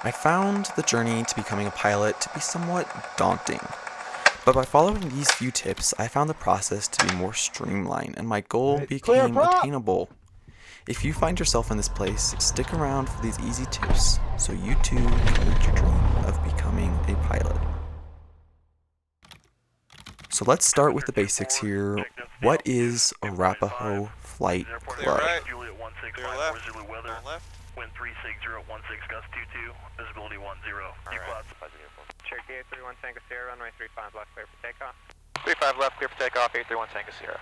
I found the journey to becoming a pilot to be somewhat daunting. But by following these few tips, I found the process to be more streamlined and my goal became attainable. If you find yourself in this place, stick around for these easy tips so you too can reach your dream of becoming a pilot. So let's start with the basics here. What is Arapahoe Flight Club? Wind 36016, gust 22, visibility 10. Cherokee 831 Tango Sierra, runway 35 left, clear for takeoff. 35 left, clear for takeoff, 831 Tango Sierra.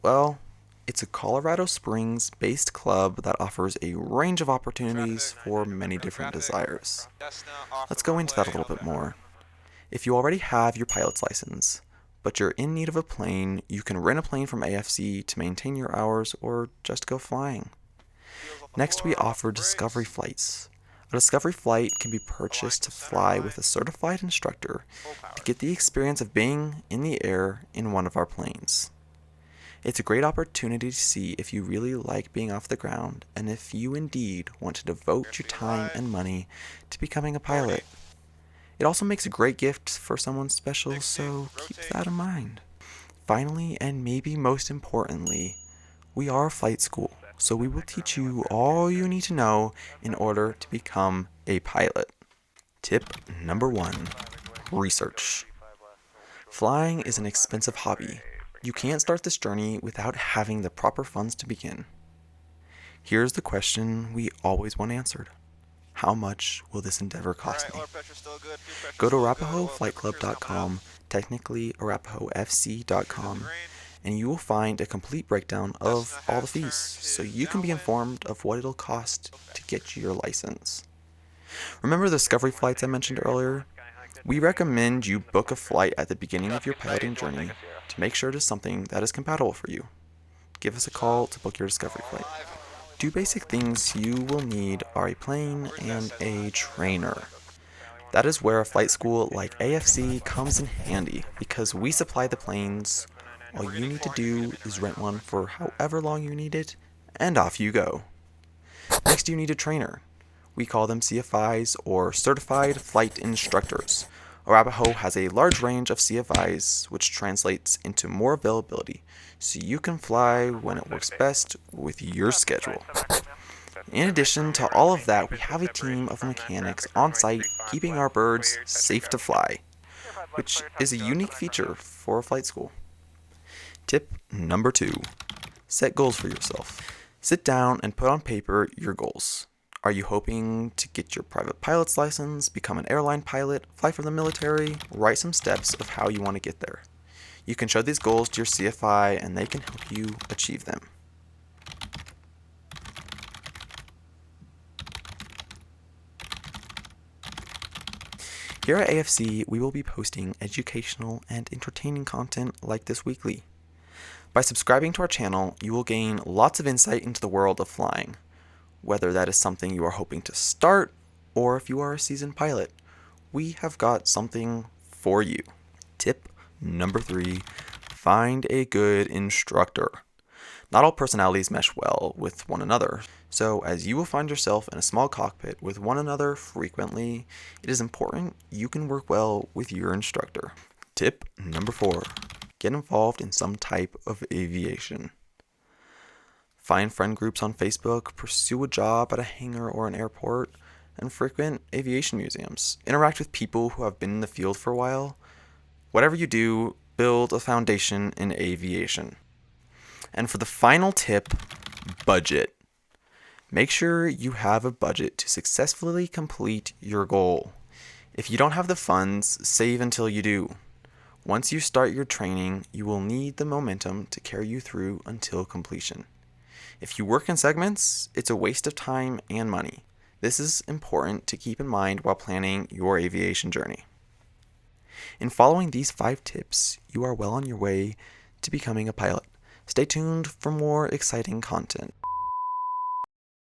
Well, it's a Colorado Springs-based club that offers a range of opportunities for many different desires. Let's go into that a little bit more. If you already have your pilot's license, but you're in need of a plane, you can rent a plane from AFC to maintain your hours or just go flying. Next, we offer discovery flights. A discovery flight can be purchased to fly with a certified instructor to get the experience of being in the air in one of our planes. It's a great opportunity to see if you really like being off the ground and if you indeed want to devote your time and money to becoming a pilot. It also makes a great gift for someone special, so keep that in mind. Finally, and maybe most importantly, we are a flight school, so we will teach you all you need to know in order to become a pilot. Tip number 1, research. Flying is an expensive hobby. You can't start this journey without having the proper funds to begin. Here's the question we always want answered. How much will this endeavor cost me? Go to ArapahoeFlightClub.com, technically ArapahoeFC.com, and you will find a complete breakdown of all the fees, so you can be informed of what it'll cost to get your license. Remember the discovery flights I mentioned earlier? We recommend you book a flight at the beginning of your piloting journey to make sure it is something that is compatible for you. Give us a call to book your discovery flight. 2 basic things you will need are a plane and a trainer. That is where a flight school like AFC comes in handy because we supply the planes. All you need to do is rent one for however long you need it, and off you go. Next, you need a trainer. We call them CFIs or Certified Flight Instructors. Arapahoe has a large range of CFIs, which translates into more availability, so you can fly when it works best with your schedule. In addition to all of that, we have a team of mechanics on site keeping our birds safe to fly, which is a unique feature for a flight school. Tip number 2, set goals for yourself. Sit down and put on paper your goals. Are you hoping to get your private pilot's license, become an airline pilot, fly for the military? Write some steps of how you want to get there. You can show these goals to your CFI and they can help you achieve them. Here at AFC, we will be posting educational and entertaining content like this weekly. By subscribing to our channel, you will gain lots of insight into the world of flying. Whether that is something you are hoping to start, or if you are a seasoned pilot, we have got something for you. Tip number 3, find a good instructor. Not all personalities mesh well with one another, so as you will find yourself in a small cockpit with one another frequently, it is important you can work well with your instructor. Tip number 4, get involved in some type of aviation. Find friend groups on Facebook, pursue a job at a hangar or an airport, and frequent aviation museums. Interact with people who have been in the field for a while. Whatever you do, build a foundation in aviation. And for the final tip, budget. Make sure you have a budget to successfully complete your goal. If you don't have the funds, save until you do. Once you start your training, you will need the momentum to carry you through until completion. If you work in segments, it's a waste of time and money. This is important to keep in mind while planning your aviation journey. In following these 5 tips, you are well on your way to becoming a pilot. Stay tuned for more exciting content.